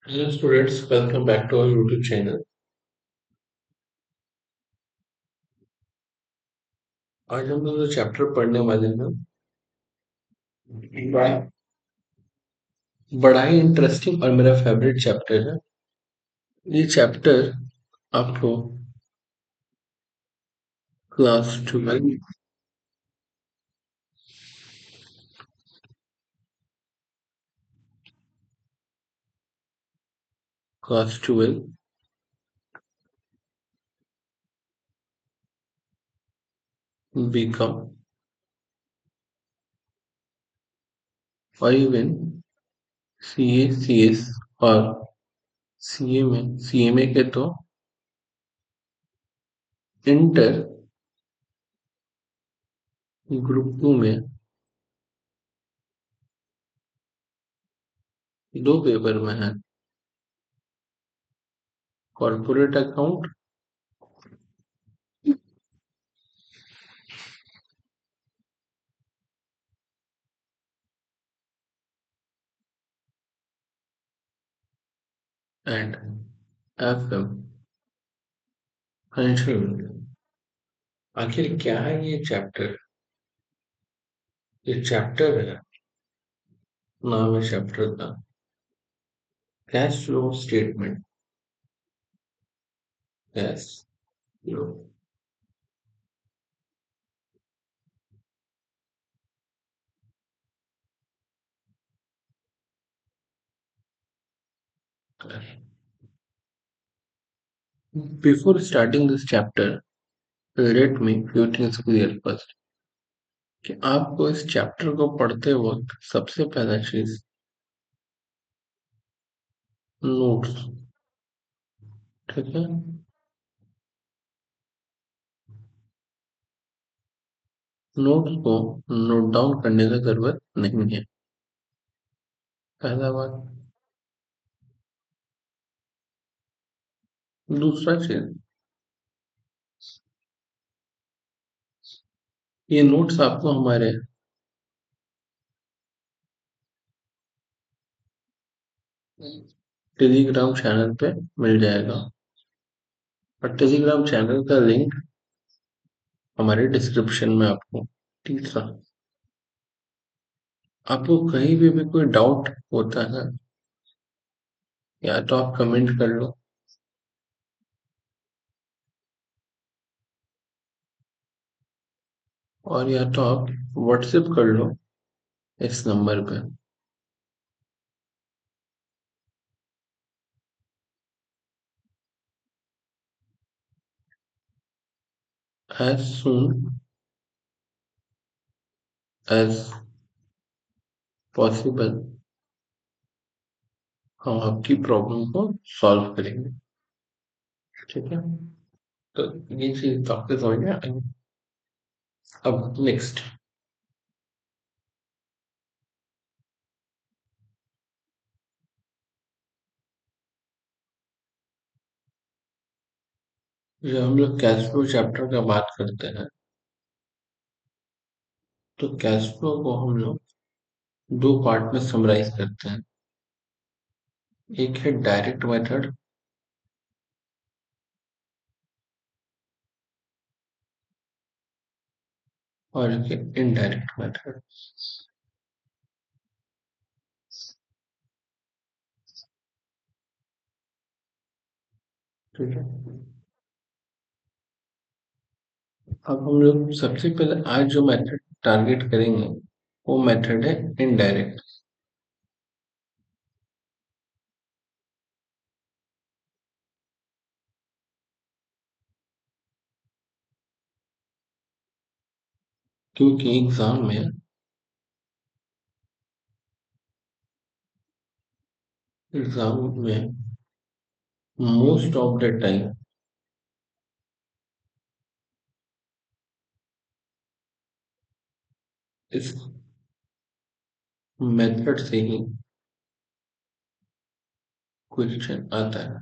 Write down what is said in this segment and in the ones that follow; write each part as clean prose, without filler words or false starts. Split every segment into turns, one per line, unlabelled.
Hello students, welcome back to our YouTube channel. आज हम लोग जो चैप्टर पढ़ने वाले हैं बड़ा बड़ा ही इंटरेस्टिंग और मेरा फेवरेट चैप्टर है। ये चैप्टर आपको क्लास 12 क्लास 12 बीकॉम और इवन सीए सीएस और सीएमए के तो इंटर ग्रुप 2 में दो पेपर में है, corporate account and FM financial. आखिर क्या है ये चैप्टर? ये चैप्टर है, नाम है चैप्टर का cash flow statement. Cash flow Before starting this chapter, let me few things clear first कि आपको इस चैप्टर को पढ़ते वक्त सबसे पहला चीज नोट्स, ठीक है। नोट्स को नोट डाउन करने की जरूरत नहीं है, पहला बात। दूसरा चीज, ये नोट्स आपको हमारे टेलीग्राम चैनल पे मिल जाएगा और टेलीग्राम चैनल का लिंक हमारे डिस्क्रिप्शन में आपको। तीसरा, आपको कहीं भी कोई डाउट होता है या तो आप कमेंट कर लो और या तो आप व्हाट्सएप कर लो इस नंबर पे। एज सुन एज पॉसिबल हम आपकी प्रॉब्लम को सॉल्व करेंगे, ठीक है। तो ये चीज तो आपके समझ में आ गई। अब नेक्स्ट, जब हम लोग कैश फ्लो चैप्टर का बात करते हैं तो कैश फ्लो को हम लोग दो पार्ट में समराइज करते हैं। एक है डायरेक्ट मेथड और एक है इनडायरेक्ट मेथड, ठीक है। अब हम लोग सबसे पहले आज जो मेथड टारगेट करेंगे वो मेथड है इनडायरेक्ट। क्योंकि एग्जाम में मोस्ट ऑफ द टाइम इस मेथड से ही क्वेश्चन आता है।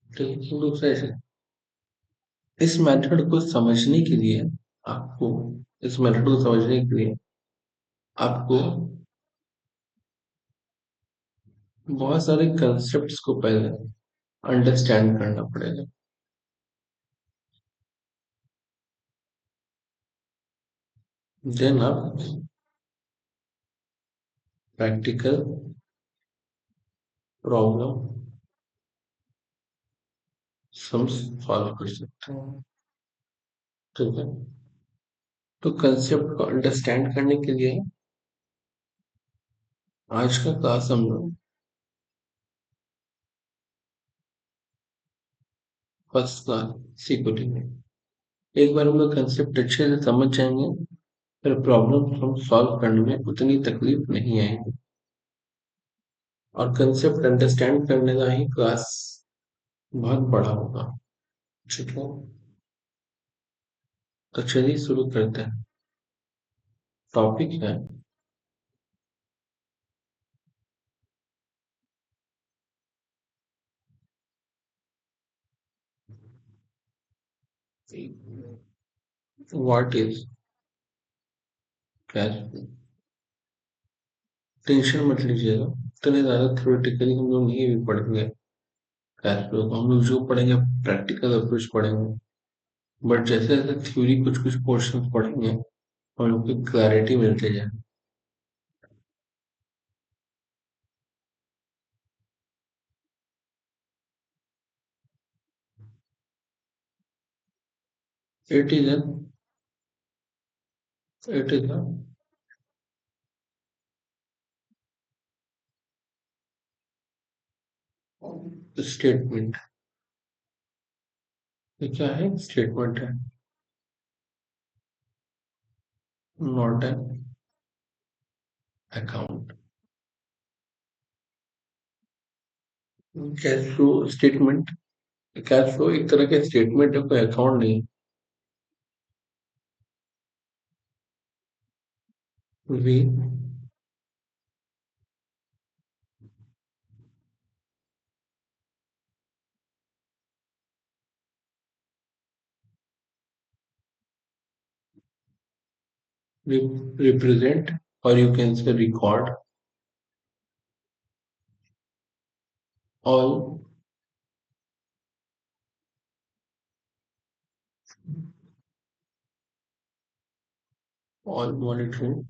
तो दूसरा ऐसे, इस मेथड को समझने के लिए आपको इस मेथड को समझने के लिए आपको बहुत सारे कंसेप्ट्स को पहले अंडरस्टैंड करना पड़ेगा। देन आप प्रैक्टिकल प्रॉब्लम सम्स सॉल्व कर सकते हैं। ठीक है, तो कंसेप्ट को अंडरस्टैंड करने के लिए आज का क्लास हम लोग फर्स्ट क्लास सीखेंगे। एक बार हम लोग कंसेप्ट अच्छे से समझ जाएंगे, फिर प्रॉब्लम हम सॉल्व करने में उतनी तकलीफ नहीं आएगी। और कंसेप्ट अंडरस्टैंड करने का ही क्लास बहुत बड़ा होगा। ठीक है, तो चलिए शुरू करते हैं। टॉपिक है what is cash flow. Tension मत लीजिएगा, इतने ज्यादा थ्योरेटिकली हम लोग नहीं भी पढ़ेंगे कैश फ्लो को। हम लोग जो पढ़ेंगे प्रैक्टिकल अप्रोच पढ़ेंगे। बट जैसे जैसे थ्योरी कुछ कुछ पोर्शन पढ़ेंगे हम लोग को क्लैरिटी मिलते जाए। It is an it is a statement. ये क्या है? स्टेटमेंट है, not an account. Cash flow statement, cash flow एक तरह का स्टेटमेंट है, कोई अकाउंट नहीं। We represent, or you can say record, all monitoring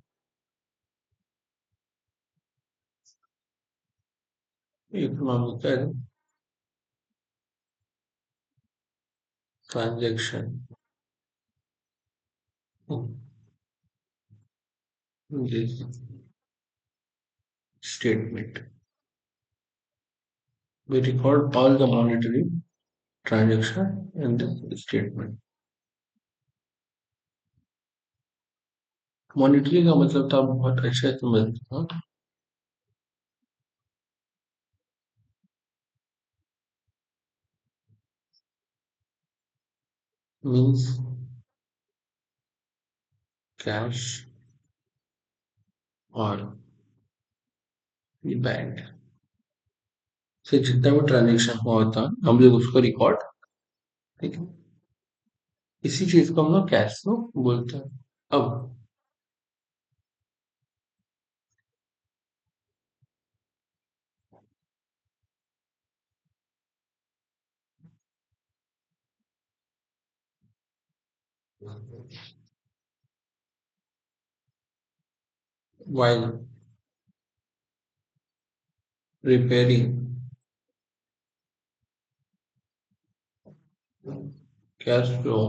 economical transaction in this statement. We record all the monetary transaction in this statement. Monetary का मतलब तो आप बहुत अच्छे से समझते हो। मीन्स कैश और बैंक से जितना भी ट्रांजेक्शन हुआ होता है हम लोग उसको रिकॉर्ड। ठीक है, इसी चीज को हम लोग कैश फ्लो बोलते हैं। अब while repairing cash flow,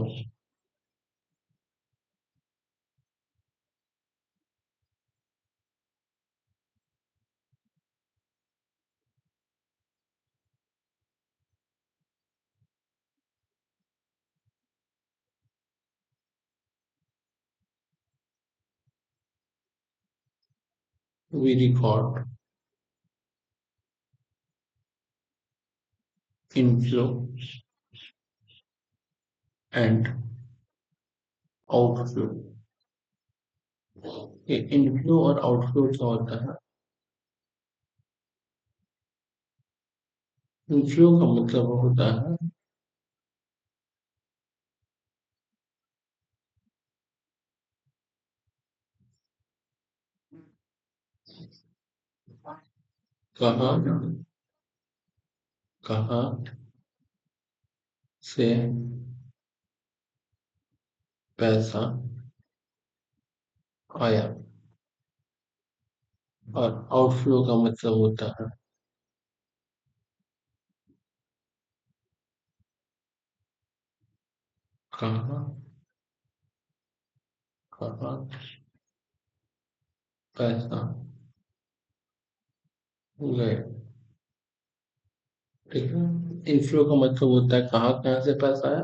we record inflow and outflow. ये इनफ्लो और आउटफ्लो क्या होता है? इनफ्लो का मतलब होता है कहाँ कहाँ से पैसा आया। और आउटफ्लो का मतलब होता है कहाँ कहाँ पैसा गए। ठीक है। इनफ्लो का मतलब होता है कहाँ कहाँ से पैसा आया।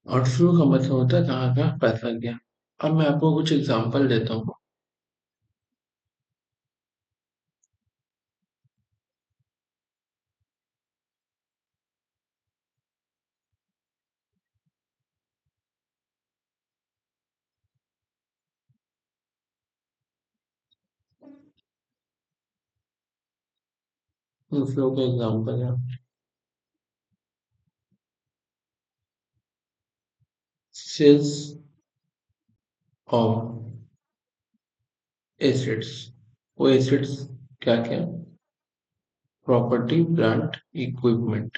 आउटफ्लो का मतलब होता है कहाँ कहाँ पैसा गया। अब मैं आपको कुछ एग्जांपल देता हूँ। इनफ्लो का एग्जांपल है सेल्स ऑफ एसेट्स। वो एसेट्स क्या क्या। Property plant equipment.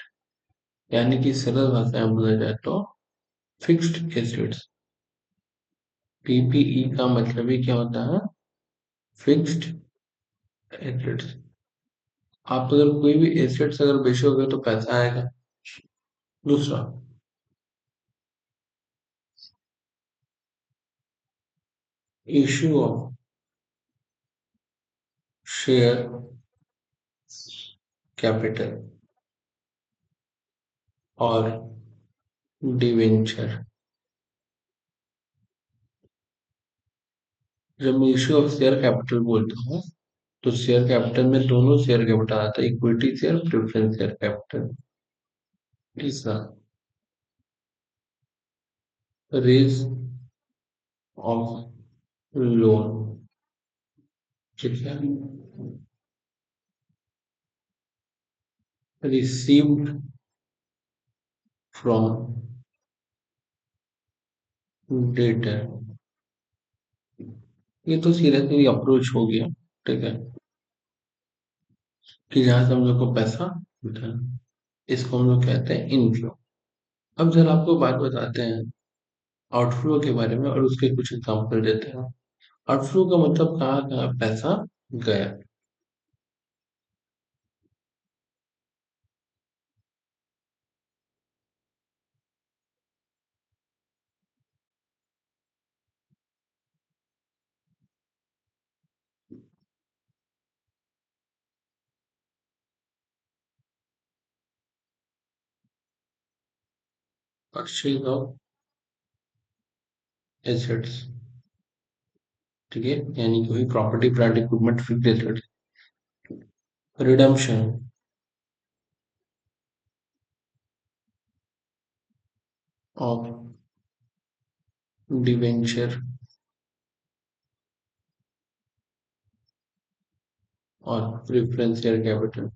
यानी कि सरल भाषा में बोला जाए तो फिक्स्ड एसेट्स। पीपीई का मतलब ही क्या होता है। Fixed assets. आप अगर कोई भी एसेट्स अगर बेचोगे तो पैसा आएगा। दूसरा, इश्यू ऑफ शेयर कैपिटल और डिवेंचर। जब मैं इश्यू ऑफ शेयर कैपिटल बोलता हूँ तो शेयर कैपिटल में दोनों शेयर कैपिटल आता है, equity share, preference share capital. तीसरा, रेज ऑफ लोन। ठीक है। Received from debtor. ये तो सीधा सीधी अप्रोच हो गया। ठीक है। कि जहां से हम लोग को पैसा मिलता है, इसको हम लोग कहते हैं इनफ्लो। अब जरा आपको बात बताते हैं आउटफ्लो के बारे में और उसके कुछ एग्जाम्पल देते हैं। आउटफ्लो का मतलब कहाँ कहाँ पैसा गया। Purchase of assets. ठीक है। यानी कि वही property plant equipment fixed assets. Redemption of debenture और preference share capital.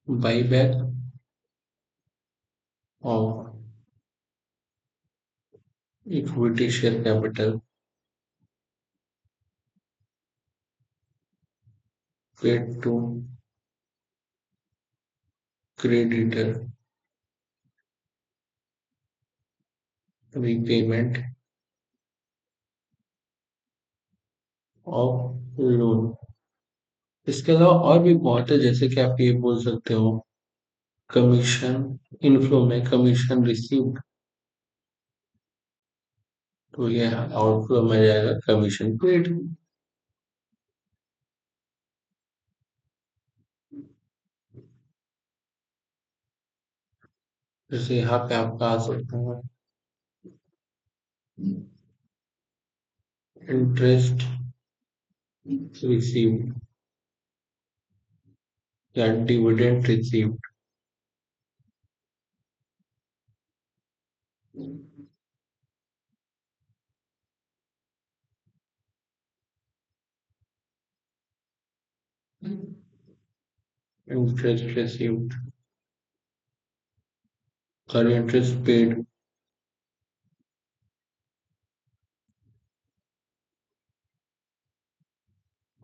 Buy back of equity share capital paid to creditor. Repayment of loan. इसके अलावा और भी बहुत है, जैसे कि आप ये बोल सकते हो कमीशन। इनफ्लो में कमीशन रिसीव्ड, तो ये आउटफ्लो में जाएगा कमीशन पेड। जैसे यहाँ पे आपका आ सकता है इंटरेस्ट रिसीव्ड या डिविडेंड रिसीव्ड। इंटरेस्ट रिसीव्ड और इंटरेस्ट पेड।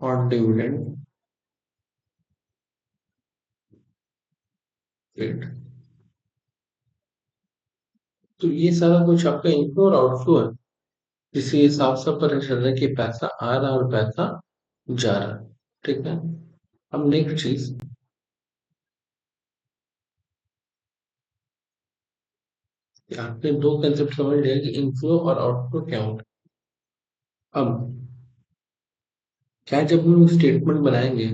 और डिविडेंड पेड। तो ये सारा कुछ आपका इनफ्लो और आउटफ्लो है, जिससे ये साफ साफ पता चल रहा है कि पैसा आ रहा है और पैसा जा रहा है। ठीक है। अब नेक्स्ट चीज, कि आपने दो कंसेप्ट समझ लिया कि इनफ्लो और आउटफ्लो क्या होता है। अब क्या, जब हम स्टेटमेंट बनाएंगे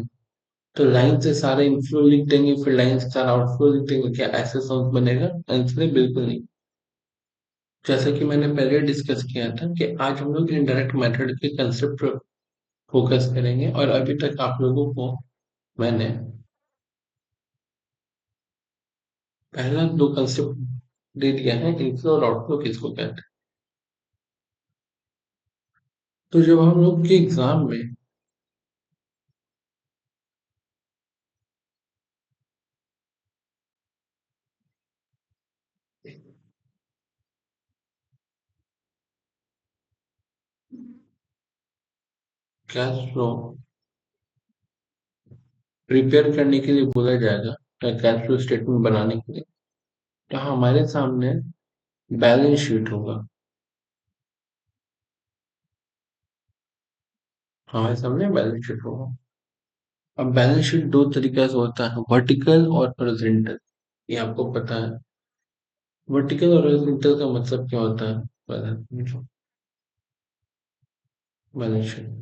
तो लाइन से सारा इनफ्लो लिख देंगे फिर लाइन से सारा आउटफ्लो लिख देंगे, क्या ऐसे सॉन्ग बनेगा? आंसर है बिल्कुल नहीं। जैसा कि मैंने पहले डिस्कस किया था कि आज हम लोग इनडायरेक्ट मेथड के कंसेप्ट पर फोकस करेंगे, और अभी तक आप लोगों को मैंने पहला दो कंसेप्ट दे दिया है, इनफ्लो और आउटफ्लो किसको कहते हैं। तो जब हम लोग के एग्जाम में कैश फ्लो प्रिपेयर करने के लिए बोला जाएगा, या कैश फ्लो स्टेटमेंट बनाने के लिए, तो हमारे सामने बैलेंस शीट होगा। हमारे सामने बैलेंस शीट होगा। अब बैलेंस शीट दो तरीके से होता है, वर्टिकल और हॉरिजॉन्टल। ये आपको पता है। वर्टिकल और हॉरिजॉन्टल का मतलब क्या होता है? पता है बैलेंस शीट।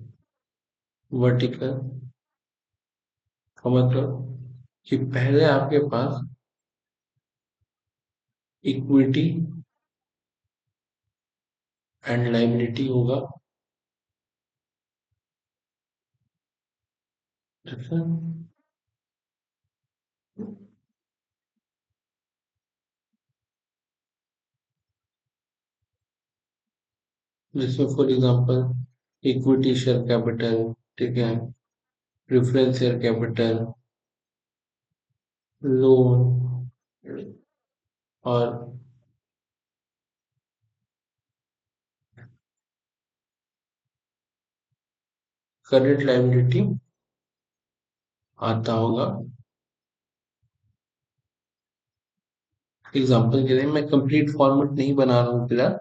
वर्टिकल का मतलब कि पहले आपके पास इक्विटी एंड लायबिलिटी होगा। ठीक है। जिसमें for example equity share capital, ठीक है, प्रेफरेंस शेयर कैपिटल, लोन, और करंट लायबिलिटी आता होगा। एग्जांपल के लिए मैं कंप्लीट फॉर्मेट नहीं बना रहा हूँ फिलहाल,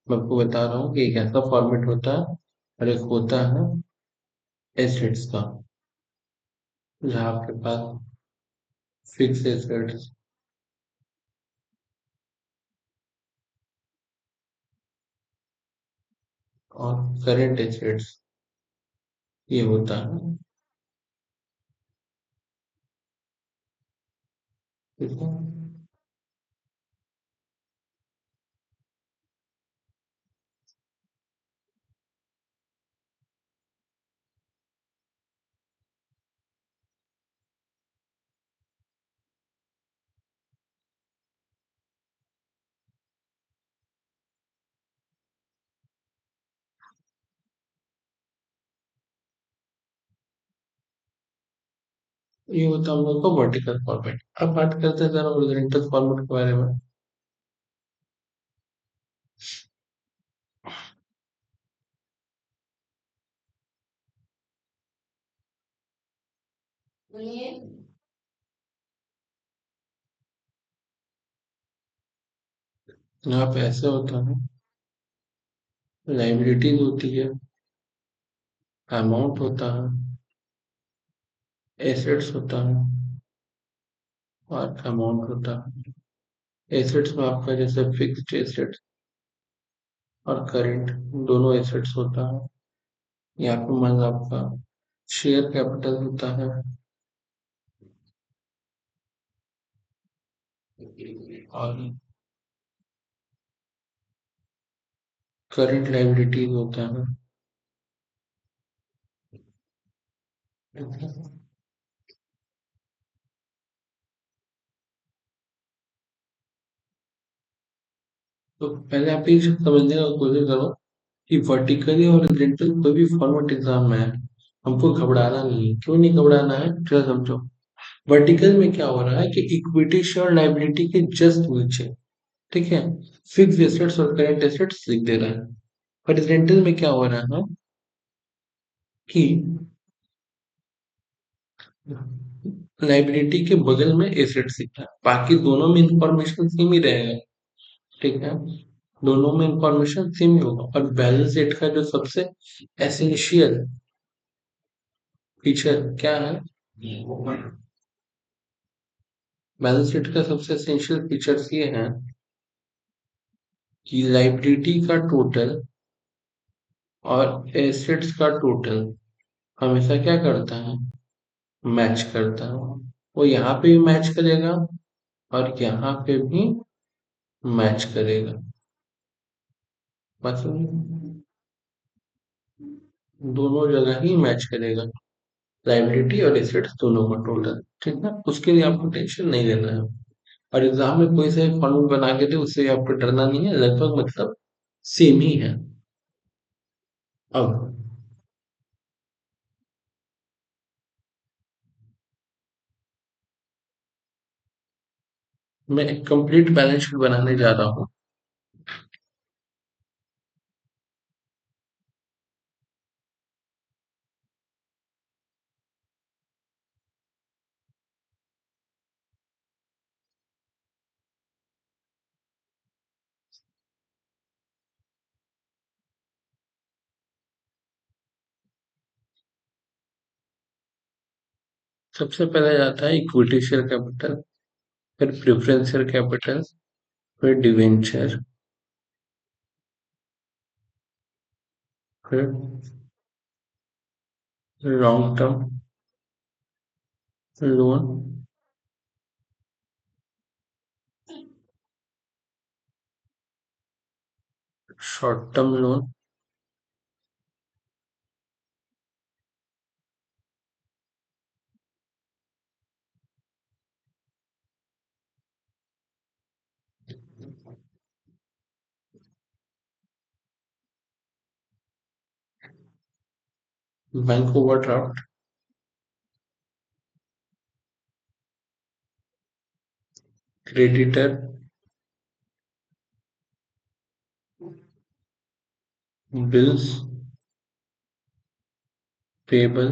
मैं आपको बता रहा हूँ कि एक ऐसा फॉर्मेट होता है और एक होता है एसेट्स का, जहाँ आपके पास फिक्स एसेट्स और करंट एसेट्स ये होता है। ठीक है। ये होता है हम लोग का वर्टिकल फॉर्मेट। अब बात करते हैं जरा हॉरिजॉन्टल फॉर्मेट के बारे में। यहाँ पे ऐसे होता है, लाइबिलिटीज होती है, अमाउंट होता है, एसेट्स होता है, और अमाउंट होता है। एसेट्स में आपका जैसे फिक्स्ड एसेट्स और करंट दोनों एसेट्स होता है। यहाँ पे मान लो आपका शेयर कैपिटल होता है, और करंट लाइबिलिटीज होता है। तो पहले आप ये सब समझने का कोशिश करो कि वर्टिकली और हॉरिजॉन्टल कोई भी फॉर्मेट एग्जाम में है, हमको घबराना नहीं है। क्यों नहीं घबराना है, चलो समझो। वर्टिकल में क्या हो रहा है कि इक्विटी शेयर लायबिलिटी के जस्ट नीचे, ठीक है, फिक्स एसेट्स और करंट एसेट्स लिख दे रहा है। हॉरिजॉन्टल में क्या हो रहा है कि लाइबिलिटी के बगल में एसेट्स लिखा है, बाकी दोनों में इंफॉर्मेशन सेम ही रहेगा। ठीक है, दोनों में इंफॉर्मेशन सेम ही होगा। और बैलेंस शीट का जो सबसे एसेंशियल फीचर क्या है, बैलेंस शीट का सबसे एसेंशियल फीचर्स ये है कि लाइबिलिटी का टोटल और एसेट्स का टोटल हमेशा क्या करता है, मैच करता है। वो यहाँ पे भी मैच करेगा और यहाँ पे भी मैच करेगा। मतलब दोनों जगह ही मैच करेगा, लाइबिलिटी और एसेट्स दोनों का टोटल। ठीक है, उसके लिए आपको टेंशन नहीं लेना है। और एग्जाम में कोई सा फॉर्मूला बना के दे, उससे आपको डरना नहीं है, लगभग मतलब सेम ही है। अब मैं एक कंप्लीट बैलेंस शीट बनाने जा रहा हूँ। सबसे पहले जाता है इक्विटी शेयर कैपिटल, फिर प्रेफरेंस शेयर कैपिटल, फिर डिवेंचर, फिर long term loan, short term loan, bank overdraft, creditor, bills payable,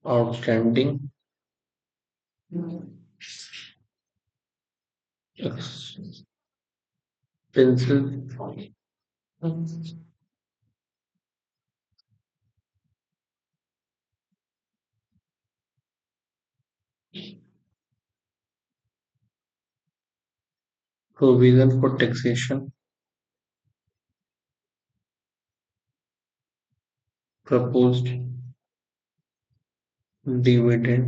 outstanding, pencil, provision for taxation, proposed dividend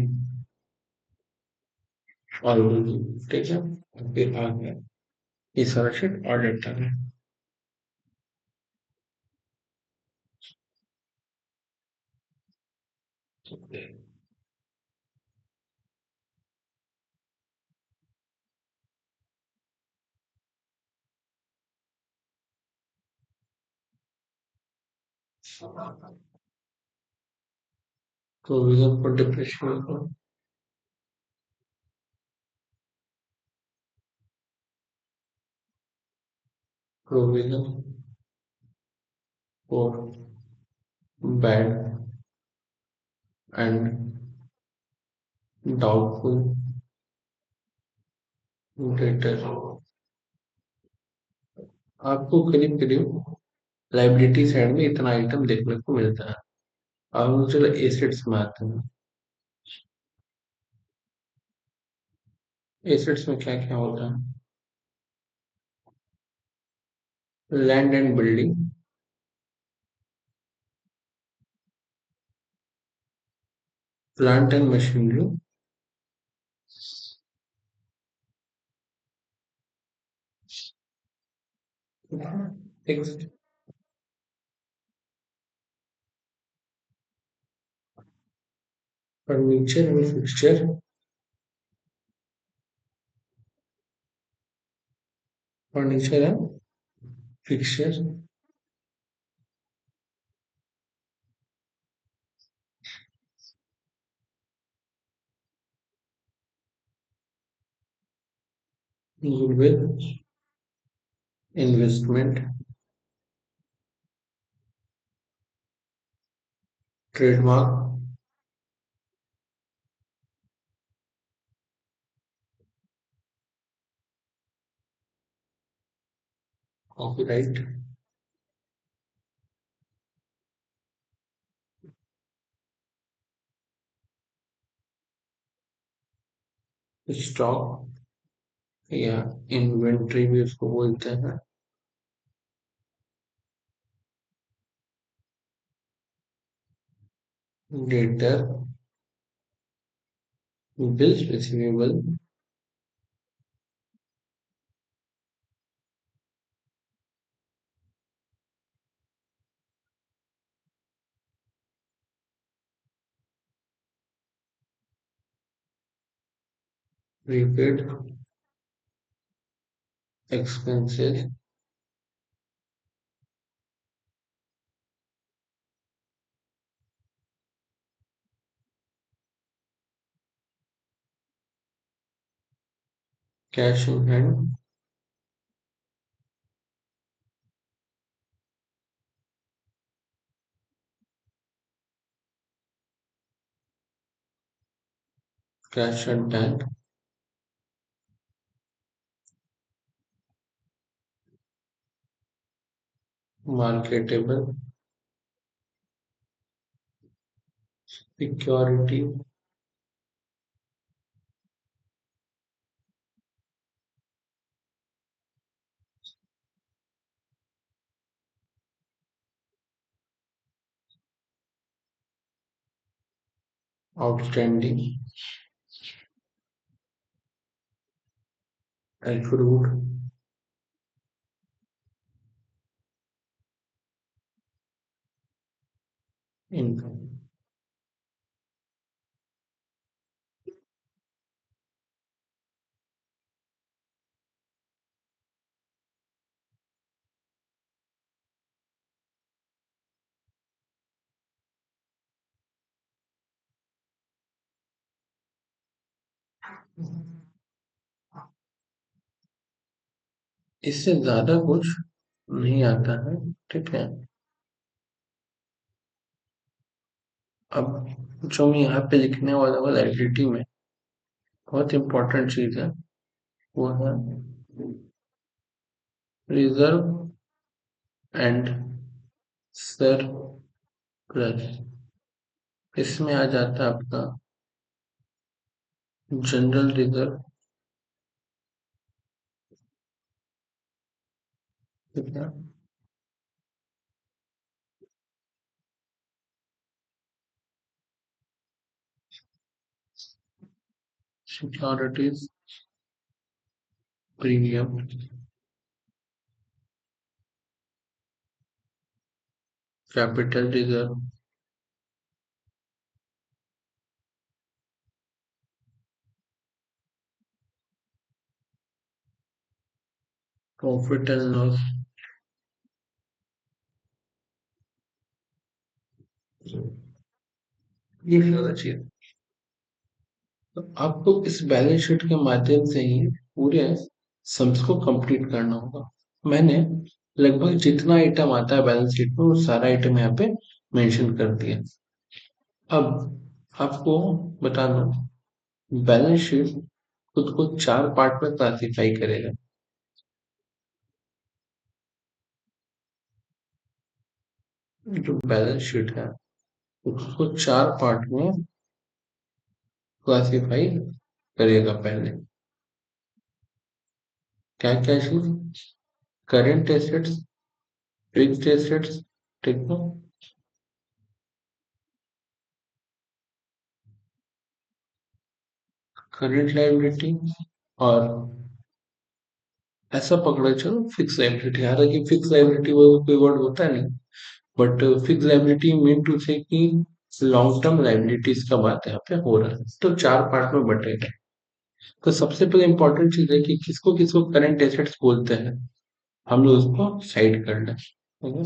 already. ठीक है, फिर आ गया ये सारा शीट ऑडिट है। Provision for depreciation, provision for bad and doubtful debtor. आपको करीब करीब लाइबिलिटी साइड में इतना आइटम देखने को मिलता है। अब हम चलो एसेट्स में आते हैं। एसेट्स में क्या क्या होता है, land and building, plant and machinery, fixed, furniture and fixture, furniture and fixture, goodwill, investment, trademark, copyright, stock या इन्वेंट्री भी उसको बोलते हैं। Debtor, bills receivable, prepaid expenses, cash in hand, cash at bank, marketable security, outstanding, accrued income. इससे ज्यादा कुछ नहीं आता है। ठीक है। अब जो मैं यहाँ पे लिखने वाला हूँ लाइब्रेरी में, बहुत इंपॉर्टेंट चीज है, वो है रिजर्व एंड सरप्लस। इसमें आ जाता है आपका जनरल रिजर्व, ठीक है, securities premium, capital reserve, profit and loss, ये होना चाहिए। तो आपको इस बैलेंस शीट के माध्यम से ही पूरे सम्स को कंप्लीट करना होगा। मैंने लगभग जितना आइटम आता है बैलेंस शीट में वो सारा आइटम यहाँ पे मेंशन कर दिया। अब आपको बता दूं, बैलेंस शीट खुद को चार पार्ट में क्लासिफाई करेगा। जो बैलेंस शीट है उसको चार पार्ट में क्लासिफाई करेगा। पहले क्या क्या चीज, करेंट एसेट्स, फिक्स्ड एसेट्स, ठीक है, करेंट लायबिलिटी, और ऐसा पकड़ा चलो फिक्स लायबिलिटी। हालांकि फिक्स लायबिलिटी वो कोई वर्ड होता नहीं, but fix liability mean to say कि लॉन्ग टर्म लायबिलिटीज का बात यहाँ पे हो रहा है। तो चार पार्ट में बटेगा। तो सबसे पहले इंपॉर्टेंट चीज है कि किसको किसको करंट एसेट्स बोलते हैं, हम लोग उसको साइड कर लें, ठीक है।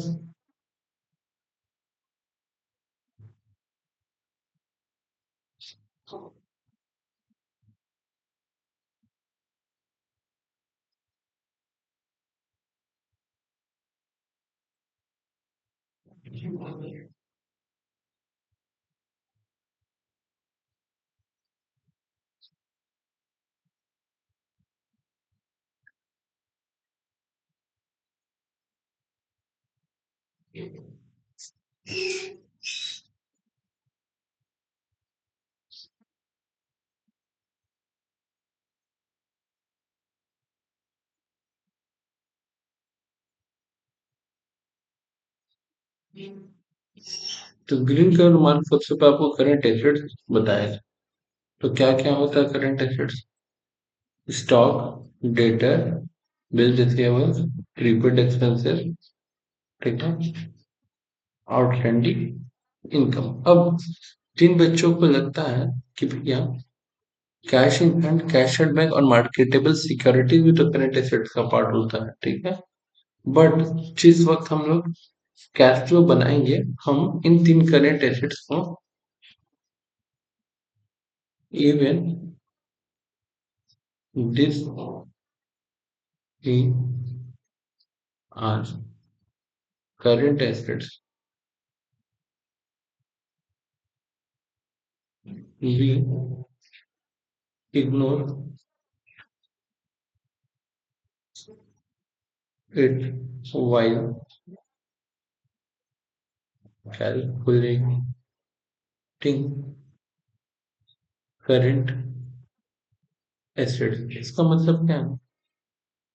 तो ग्रीन कलर मार्क सबसे पहले आपको करंट एसेट्स बताया। तो क्या क्या होता है current assets? Stock, debtor, bill receivables, prepaid expenses, ठीक है, आउटस्टैंडिंग इनकम। अब जिन बच्चों को लगता है कि भैया cash in hand, cash at bank और मार्केटेबल सिक्योरिटीज भी तो करंट एसेट्स का पार्ट होता है, ठीक है, बट जिस वक्त हम लोग कैश फ्लो बनाएंगे, हम इन तीन करंट एसेट्स को even this are current assets, we ignore it while calculating current assets। इसका मतलब क्या है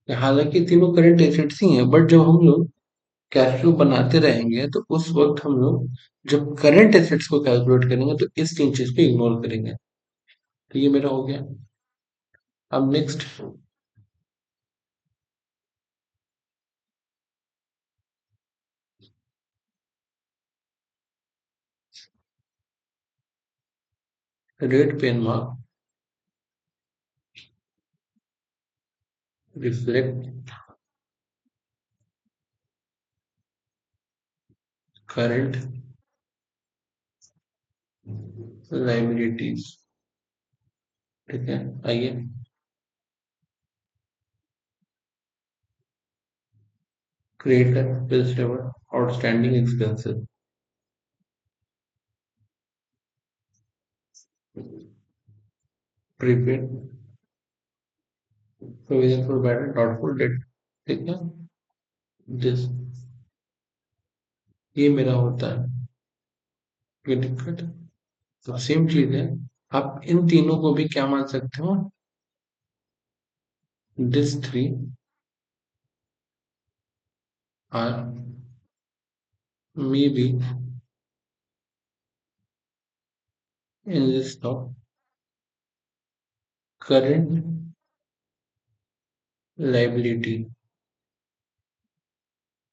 कि हालांकि तीनों करंट एसेट्स ही हैं, बट जब हम लोग कैश फ्लो बनाते रहेंगे तो उस वक्त हम लोग जब करंट एसेट्स को कैलकुलेट करेंगे तो इस तीन चीज को इग्नोर करेंगे। तो ये मेरा हो गया। अब next, rate pen mark reflect current liabilities, ठीक है। आइए, credit bill payable, outstanding expenses, prepaid, provision for bad and doubtful debt, ठीक है। दिस, ये मेरा होता है। ये दिक्कत, तो सेम चीज है। आप इन तीनों को भी क्या मान सकते हो? This three are may be in list of current liability,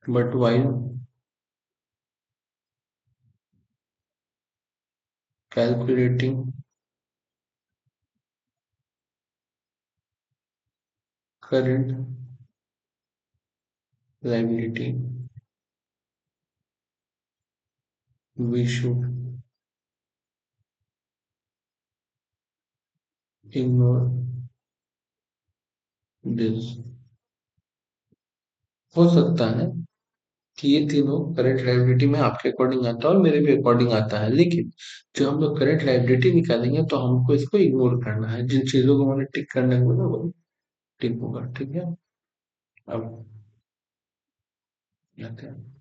but while calculating current liability we should ignore this. हो सकता है कि ये तीनों करंट लायबिलिटी में आपके अकॉर्डिंग आता है और मेरे भी अकॉर्डिंग आता है, लेकिन जो हम लोग करंट लायबिलिटी निकालेंगे तो हमको इसको इग्नोर करना है। जिन चीजों को मैंने टिक करने को बोला वो टिक होगा, ठीक है। अब जाते हैं।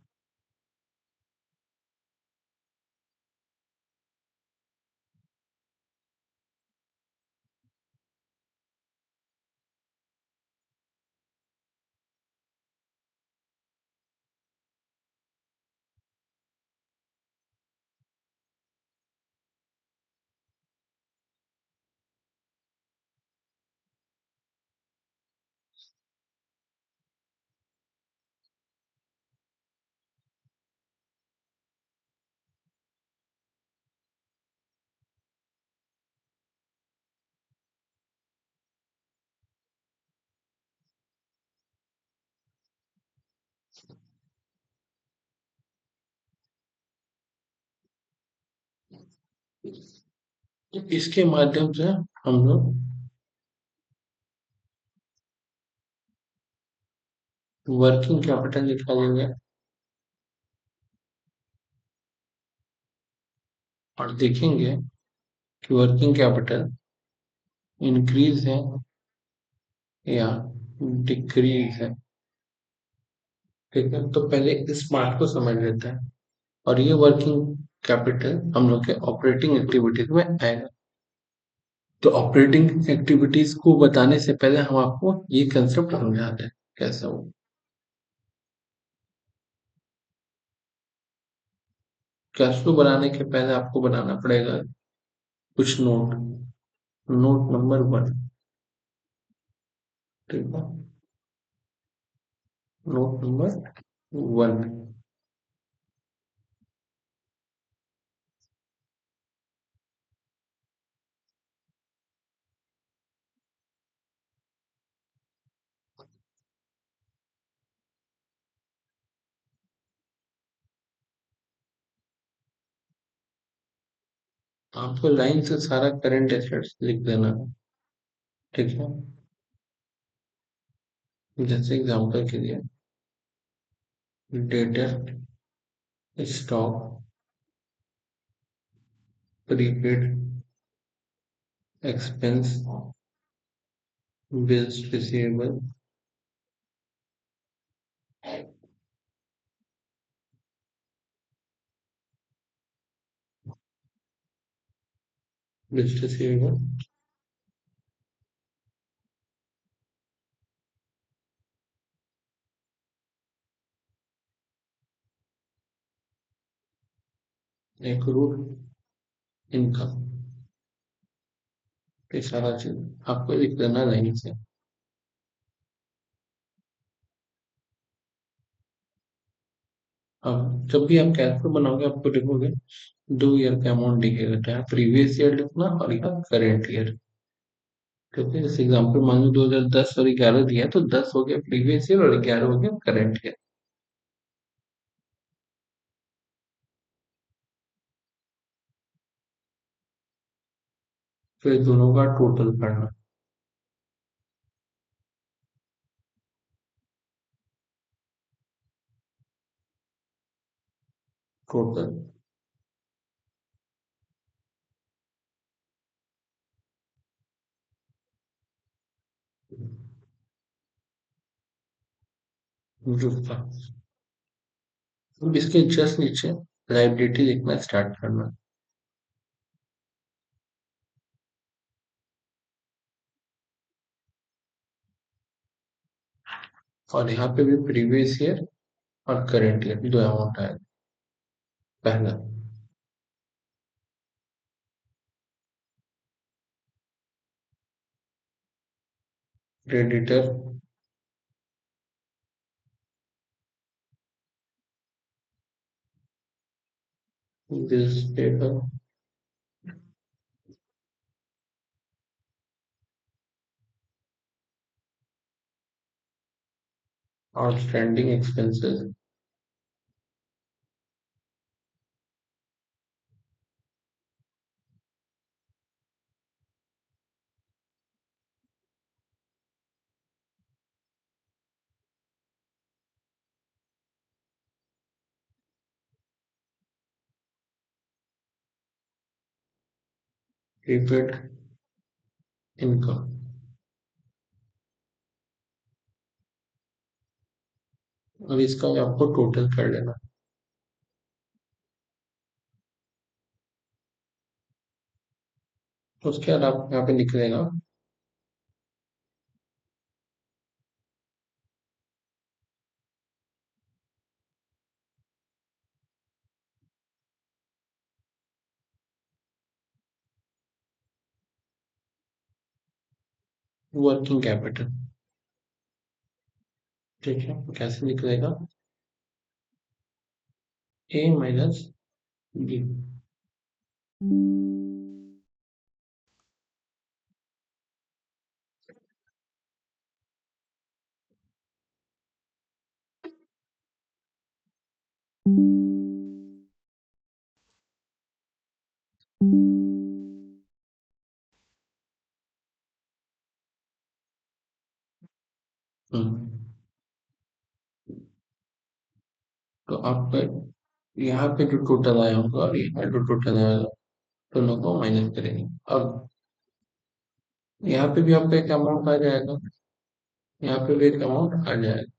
तो इसके माध्यम से हम लोग वर्किंग कैपिटल निकालेंगे और देखेंगे कि वर्किंग कैपिटल इंक्रीज है या डिक्रीज है। ठीक है, तो पहले इस पार्ट को समझ लेते हैं। और ये वर्किंग कैपिटल हम लोग के ऑपरेटिंग एक्टिविटीज में आएगा। तो ऑपरेटिंग एक्टिविटीज को बताने से पहले हम आपको ये कंसेप्ट समझा दें कैसे हो। कैश फ्लो बनाने के पहले आपको बनाना पड़ेगा कुछ नोट। Note number 1। ठीक है, नोट नंबर 1। आपको लाइन से सारा करंट एसेट्स लिख देना है। ठीक है, जैसे एग्जांपल के लिए debtor, stock, prepaid, expense, bills receivable, bills receivable, एक रूट इनकम। ये सारा चीज आपको लिख देना लाइन से। अब जब भी आप कैश फ्लो बनाओगे आपको लिखोगे 2 ईयर का अमाउंट दिखेगा, चाहे प्रीवियस ईयर लिखना और या करेंट ईयर। क्योंकि जैसे एग्जाम्पल मान लो 2010 और 11 दिया है, तो 10 हो गया प्रीवियस ईयर और 11 हो गया करेंट ईयर। फिर दोनों का टोटल करना। टोटल जुड़ता। अब इसके जस्ट नीचे लाइबिलिटी लिखना स्टार्ट करना। और यहाँ पे भी प्रीवियस ईयर और करेंट ईयर दो अमाउंट आएगा। पहला creditor, bills payable, outstanding expenses, prepaid income. अब इसका आपको टोटल कर लेना। उसके बाद आप यहाँ पे लिख देगा वर्किंग कैपिटल। ठीक है, कैसे लिख देगा ए माइनस बी। तो आपका यहाँ पे जो टोटल आया होगा और यहाँ जो टोटल आएगा दोनों को माइनस करेंगे। अब यहाँ पे भी आपका एक अमाउंट आ जाएगा, यहाँ पे भी एक अमाउंट आ जाएगा।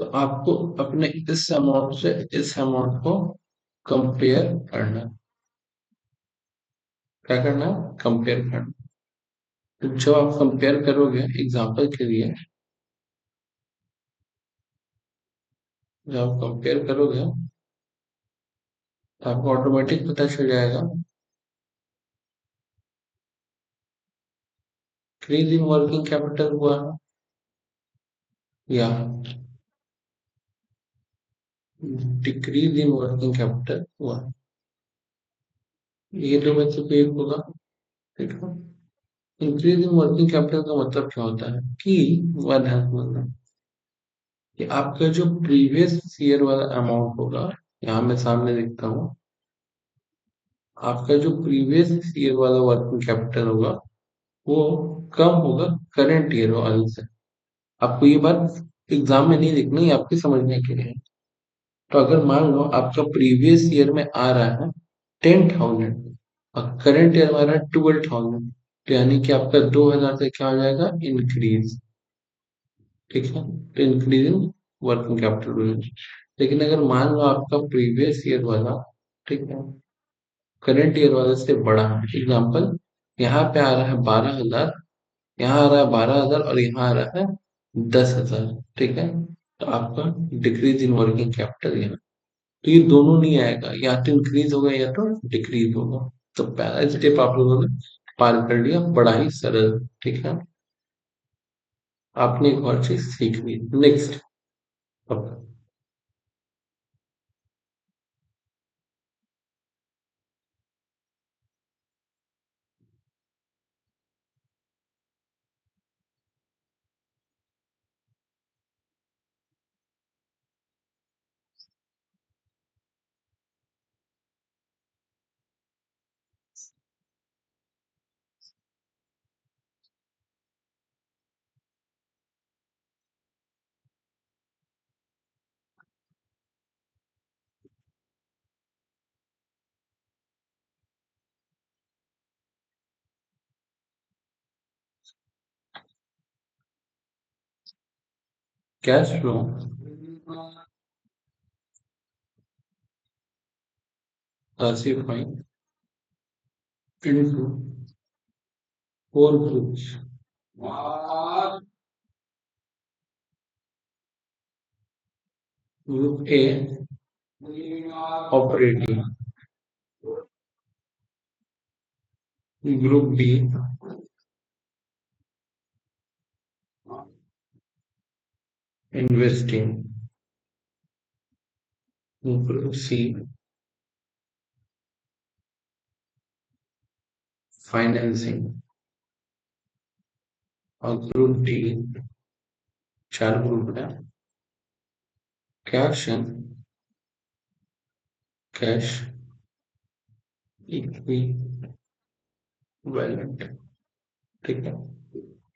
तो आपको अपने इस अमाउंट से इस अमाउंट को कंपेयर करना है। क्या करना है? कंपेयर करना। तो जब आप कंपेयर करोगे एग्जांपल के लिए, जब आप कंपेयर करोगे तो आपको ऑटोमेटिक पता चल जाएगा। इंक्रीज इन वर्किंग कैपिटल हुआ या डिक्रीज इन वर्किंग कैपिटल हुआ, ये दो में से कोई एक होगा। ठीक है। इंक्रीज इन वर्किंग कैपिटल का मतलब क्या होता है कि वह ध्यान से समझना कि आपका जो प्रीवियस ईयर वाला अमाउंट होगा, यहाँ मैं सामने लिखता हूँ, आपका जो प्रीवियस ईयर वाला वर्किंग कैपिटल होगा वो कम होगा करंट ईयर वाले से। आपको ये बात एग्जाम में नहीं लिखनी है, आपके समझने के लिए है। तो अगर मान लो आपका प्रीवियस ईयर में आ रहा है 10,000 और करंट ईयर में आ रहा है 12,000, तो यानी कि आपका 2,000 से क्या हो जाएगा? इंक्रीज। ठीक है। तो इंक्रीज इन वर्किंग कैपिटल। लेकिन अगर मान लो आपका प्रीवियस ईयर वाला, ठीक है, करंट ईयर वाले से बड़ा है, एग्जाम्पल यहाँ पे आ रहा है 12,000, यहाँ आ रहा है 12,000 और यहाँ आ रहा है 10,000। ठीक है। तो आपका डिक्रीज इन वर्किंग कैपिटल यहाँ, तो ये दोनों नहीं आएगा, या तो इंक्रीज होगा या तो डिक्रीज होगा। तो पहला स्टेप आप लोगों ने पार कर लिया, बड़ा ही सरल। ठीक है। आपने एक और चीज सीख ली। Next, cash flow classifying into four groups. Group A, operating. Group B, investing. Group C, financing. और ग्रुप डी, चार ग्रुप है। Cash and cash equivalent. ठीक है।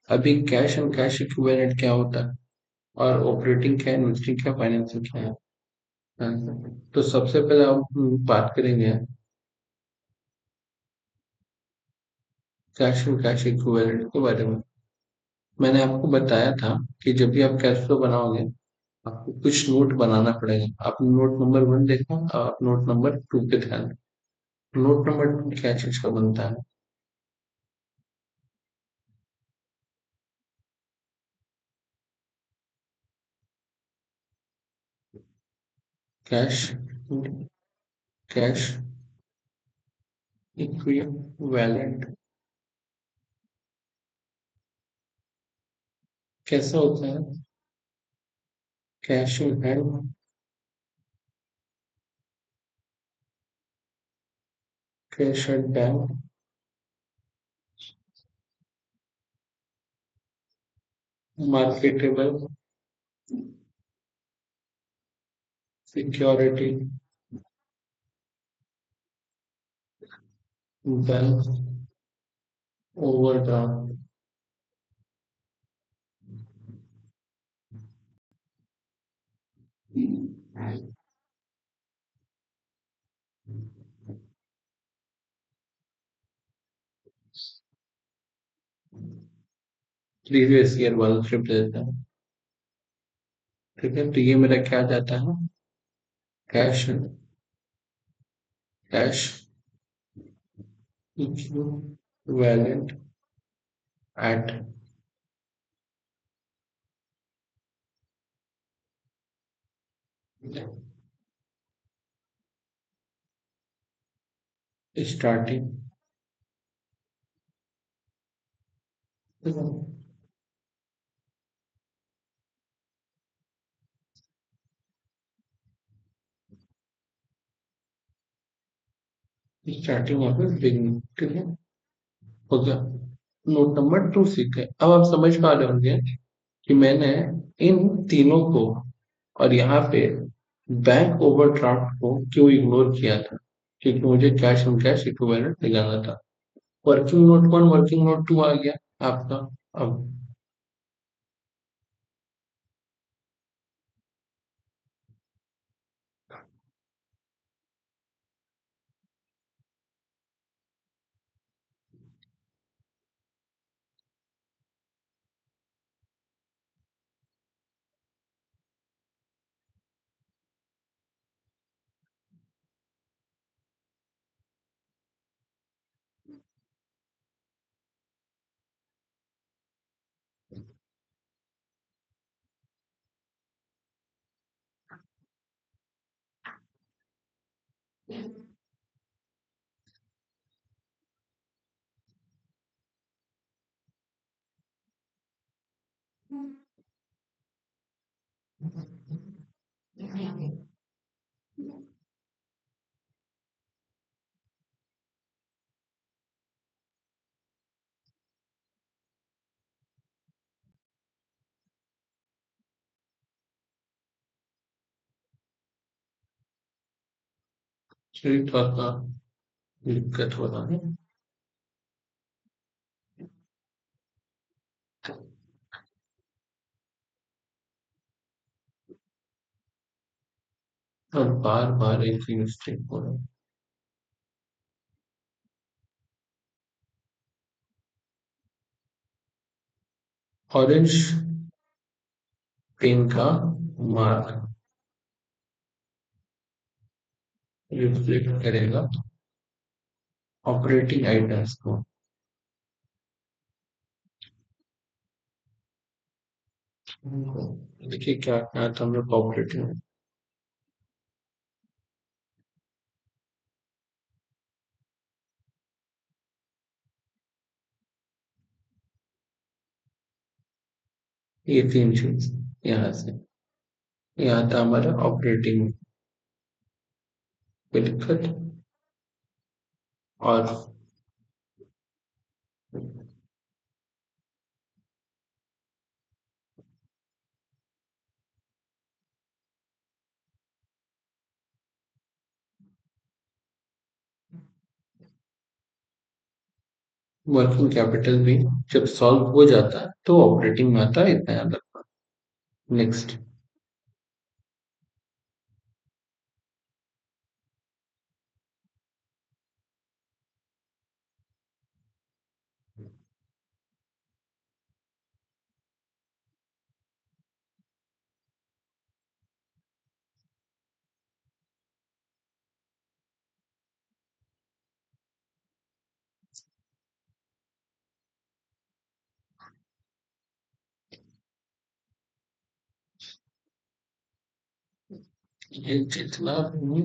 अभी कैश एंड कैश इक्विवेलेंट क्या होता है, और ऑपरेटिंग क्या है, इन्वेस्टिंग क्या, फाइनेंसिंग क्या है। तो सबसे पहले हम बात करेंगे कैश एंड कैश इक्विवेलेंट के बारे में। मैंने आपको बताया था कि जब भी आप कैश फ्लो बनाओगे आपको कुछ नोट बनाना पड़ेगा। आपने नोट नंबर 1 देखा और आप नोट नंबर 2 पे ध्यान दें। नोट नंबर 2 क्या चीज का बनता है? कैश, कैश इक्विवेलेंट कैसा होता है? Cash in hand, cash at bank, marketable security, bank overdraft. Previous year वाला ट्रिप देता है। ठीक है, तो ये मेरा क्या जाता है, cash, cash equivalent at starting, starting of beginning. ठीक है, हो गया। नोट नंबर 2 सीखे, अब आप समझ पा रहे होंगे कि मैंने इन तीनों को और यहाँ पे बैंक ओवरड्राफ्ट को क्यों इग्नोर किया था, क्योंकि मुझे कैश एंड कैश इक्विवेलेंट निकालना था। वर्किंग नोट 1 वर्किंग नोट 2 आ गया आपका। अब चलिए थोड़ा सा दिक्कत हो रहा है। और बार बार एक ही मिस्टेक हो रहा है। ऑरेंज पेन का मार्क रिफ्लेक्ट करेगा ऑपरेटिंग आइटम्स को। देखिए क्या क्या था हम लोग ऑपरेटिंग, ये तीन चीज यहाँ से, यहाँ था हमारा ऑपरेटिंग पे दिक्कत। और वर्किंग कैपिटल भी जब सॉल्व हो जाता है तो ऑपरेटिंग में आता है, इतना याद रखना। नेक्स्ट, ये जितना भी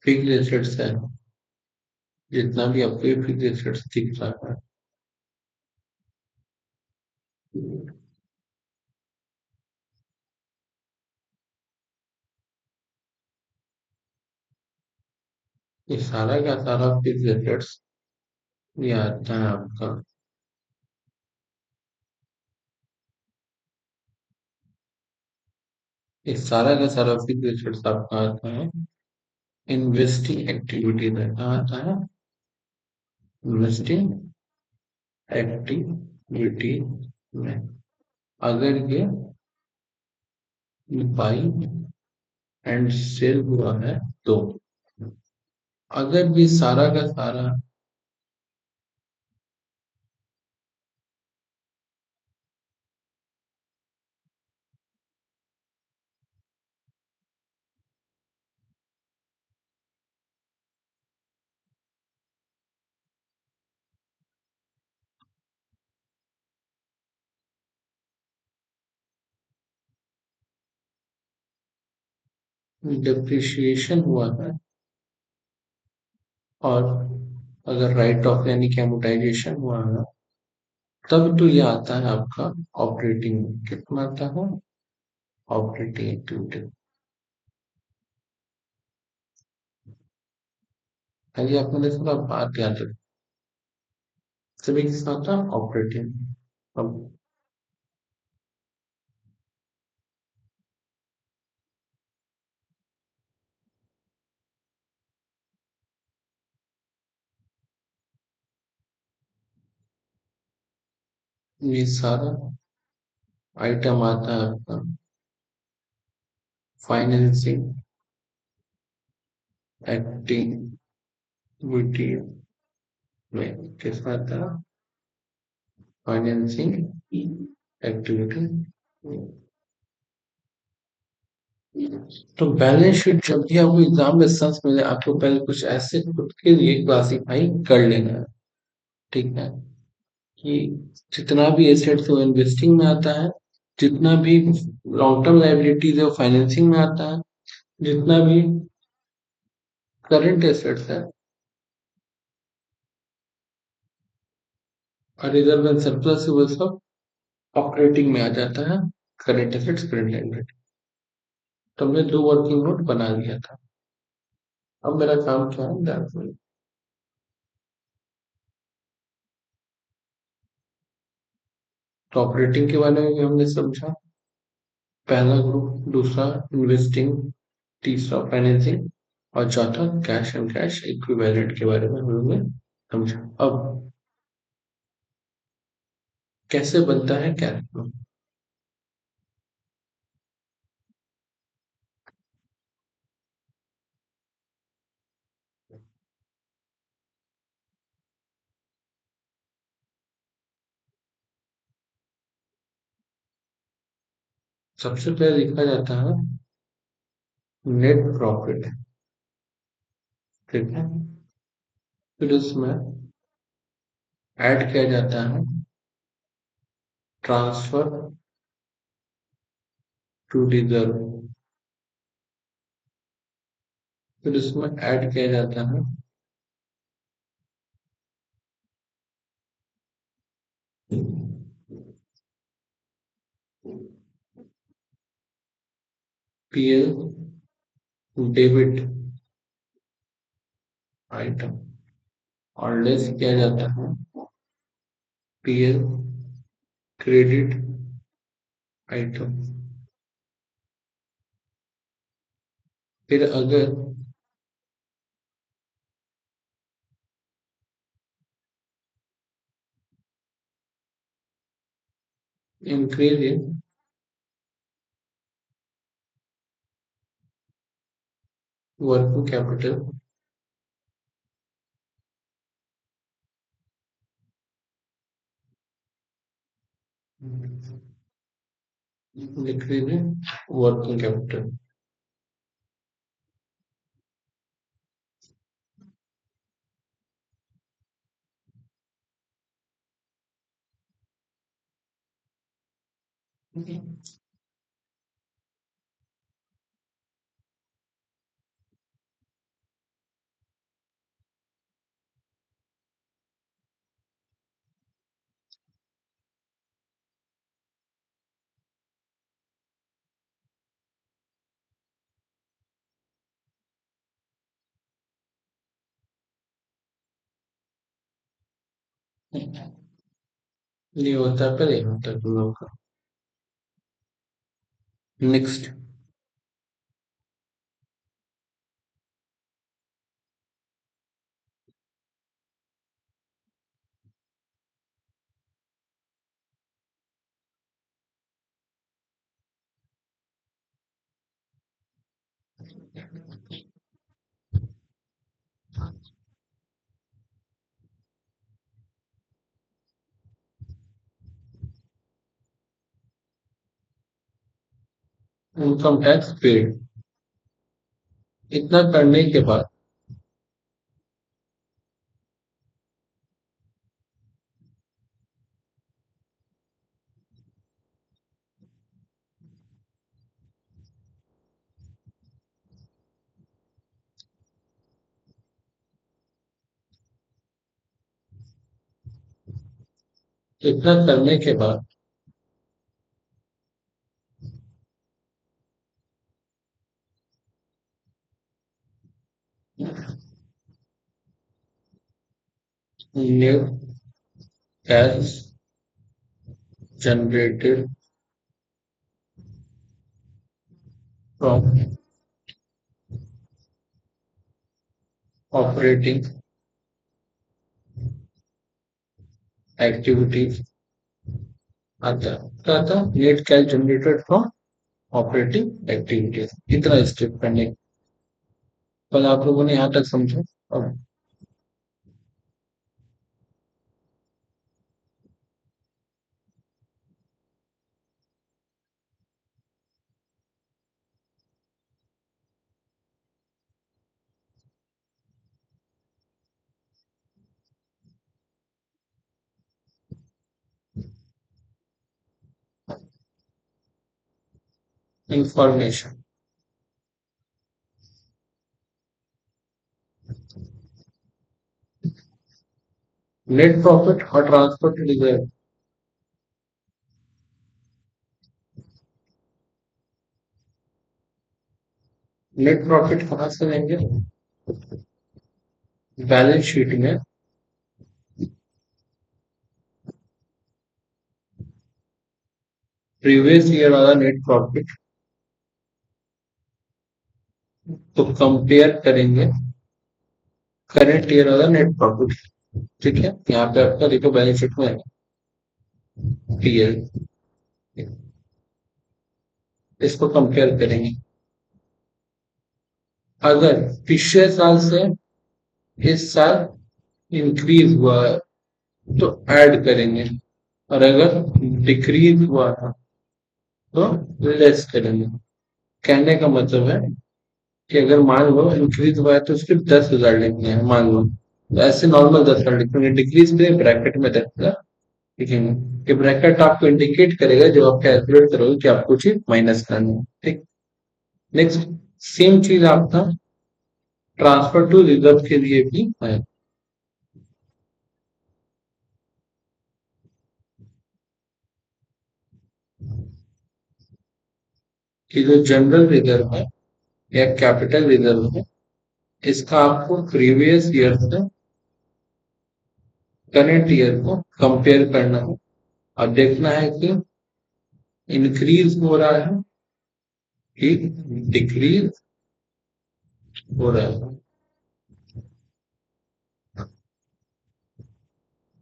फिक्स एसेट्स है, जितना भी आपको ये फिक्स एसेट्स दिख रहा है, ये सारा का सारा फिक्स एसेट्स ये आता है आपका, ये सारा का सारा फिक्स एसेट्स आपका आता है इन्वेस्टिंग एक्टिविटी में। कहाँ आता है, इन्वेस्टिंग एक्टिविटी में। अगर ये बाई एंड सेल हुआ है तो, अगर ये सारा का सारा डिप्रिशिएशन हुआ है और अगर राइट ऑफ यानी कि amortization हुआ है, तब तो ये आता है आपका ऑपरेटिंग। कितना आता है? Operating activity. खाली आपने थोड़ा बात याद रखें, सभी के साथ था ऑपरेटिंग। अब ये सारा आइटम आता है आपका फाइनेंसिंग एक्टिविटी में। किसका आता है? Financing activity. तो बैलेंस शीट जब भी आपको एग्जाम में सेंस मिले, आपको पहले कुछ ऐसे खुद के लिए क्लासीफाई कर लेना है। ठीक है कि जितना भी एसेट्स है वो इन्वेस्टिंग में आता है, जितना भी लॉन्ग टर्म लाइबिलिटीज है वो फाइनेंसिंग में आता है, जितना भी करंट एसेट्स है और रिजर्व एंड सरप्लस है वो सब ऑपरेटिंग में आ जाता है। Current assets, current liability. तो हमने दो वर्किंग नोट बना लिया था। अब मेरा काम क्या है, दैट। तो ऑपरेटिंग के बारे में भी हमने समझा, पहला ग्रुप, दूसरा इन्वेस्टिंग, तीसरा फाइनेंसिंग और चौथा कैश एंड कैश इक्विवेलेंट के बारे में हमने समझा। अब कैसे बनता है कैश फ्लो? सबसे पहले लिखा जाता है नेट प्रॉफिट। ठीक है, फिर उसमें ऐड किया जाता है ट्रांसफर टू रिजर्व। फिर उसमें ऐड किया जाता है पीएल डेबिट आइटम और लेस किया जाता है पीएल क्रेडिट आइटम। फिर अगर increase in working capital decrease in working capital. ये होता है पहले, होता है तुम लोग का। Next, income tax paid. इतना करने के बाद इतना करने के बाद new cash generated from operating activities आता क्या था, net cash generated from operating activities. इतना स्टेप करने कल आप लोगों ने यहाँ तक समझा। अब इंफॉर्मेशन, नेट प्रॉफिट और transfer to reserve. Net profit कहाँ से लेंगे? बैलेंस शीट में प्रीवियस ईयर वाला नेट प्रॉफिट तो कंपेयर करेंगे करंट ईयर वाला नेट प्रॉफिट। ठीक है, यहाँ पे आपका देखो बैलेंस शीट में पीएल, इसको कंपेयर करेंगे। अगर पिछले साल से इस साल इंक्रीज हुआ है तो ऐड करेंगे, और अगर डिक्रीज हुआ है तो लेस करेंगे। कहने का मतलब है कि अगर मान लो इंक्रीज हुआ है तो सिर्फ 10,000 लिखने हैं, मान लो तो ऐसे नॉर्मल 10,000 लिखेंगे, डिक्रीज में ब्रैकेट में 10,000 लिखेंगे। ये ब्रैकेट आपको इंडिकेट करेगा जब आप कैलकुलेट करोगे कि आपको चीज माइनस करनी है। ठीक, नेक्स्ट सेम चीज आपका ट्रांसफर टू रिजर्व के लिए भी है कि जो जनरल रिजर्व है या कैपिटल रिजर्व है, इसका आपको प्रीवियस ईयर से करंट ईयर को कंपेयर करना है और देखना है कि इंक्रीज हो रहा है कि डिक्रीज हो रहा है।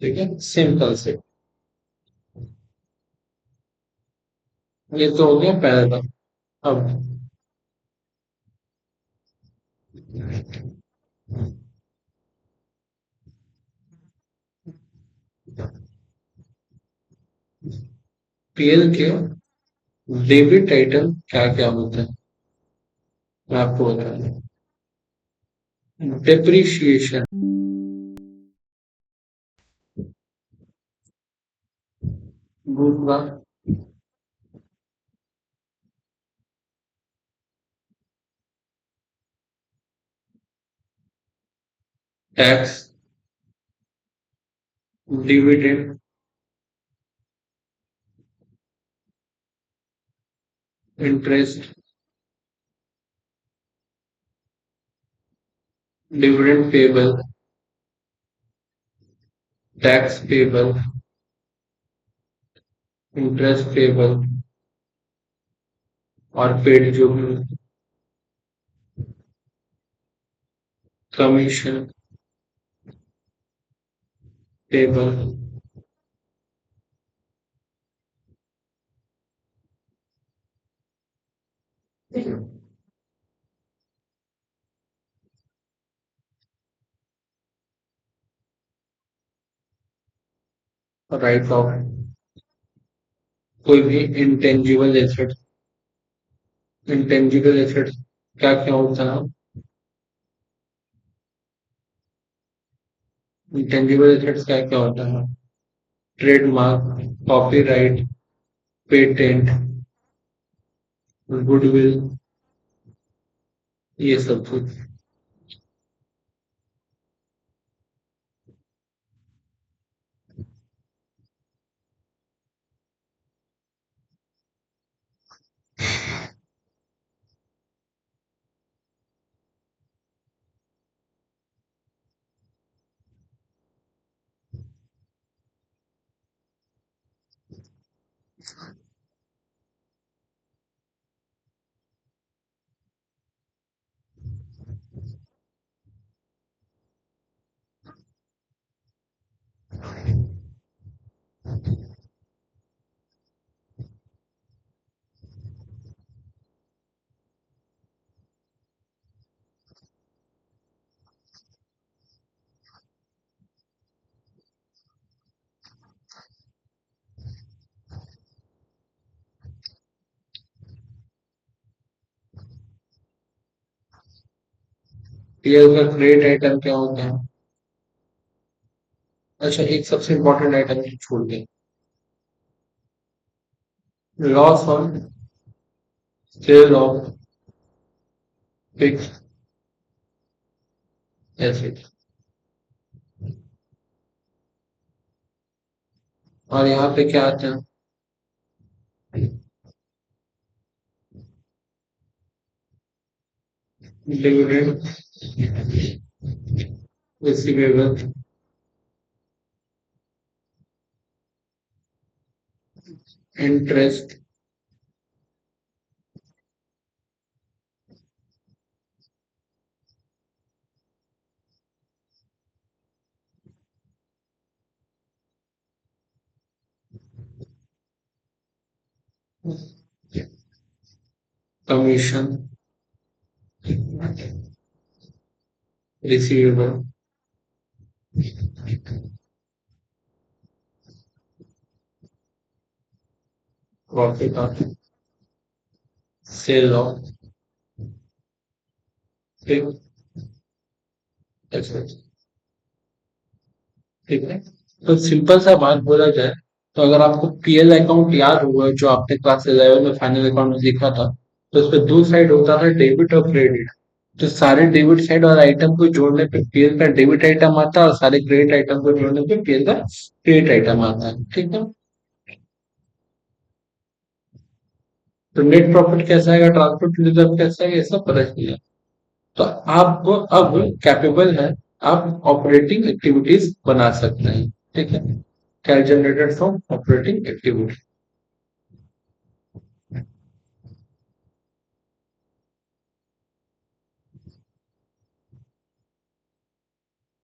ठीक है, सिंपल से। ये तो हो गया पहला। अब पीएल के डेबिट आइटम क्या क्या होते हैं मैं आपको बता दूं। डेप्रिशिएशन, दूसरा tax, dividend, interest, dividend payable, tax payable, interest payable और पेड जो भी कमीशन पेबल। राइट ऑफ कोई भी इंटेंजिबल एसेट। इंटेंजिबल एसेट क्या क्या होता है? इंटेंजिबल एसेट्स क्या क्या होता है? ट्रेडमार्क, कॉपीराइट, पेटेंट, गुडविल, ये सब कुछ। टीएल का क्रेडिट आइटम क्या होता है? अच्छा, एक सबसे इम्पोर्टेंट आइटम छोड़ गए, loss on sale of fix asset. और यहाँ पे क्या आता है? Dividend receivable, interest, commission, receivable, profit on sale of fix asset. ठीक है, तो सिंपल सा बात बोला जाए, तो अगर आपको पीएल अकाउंट याद होगा जो आपने क्लास 11 में फाइनल अकाउंट में लिखा था, तो उस पर दो साइड होता था, डेबिट और क्रेडिट। तो सारे डेबिट साइड और आइटम को जोड़ने पे पीएल का डेबिट आइटम आता है, और सारे क्रेडिट आइटम को जोड़ने पे पीएल का क्रेडिट आइटम आता है। ठीक है, तो नेट प्रॉफिट कैसा आएगा, ट्रांसपोर्ट रिजर्व कैसा है, ये सब पता चल जाए। तो आपको अब कैपेबल है, आप ऑपरेटिंग एक्टिविटीज बना सकते हैं। ठीक है, cash generated from operating activity.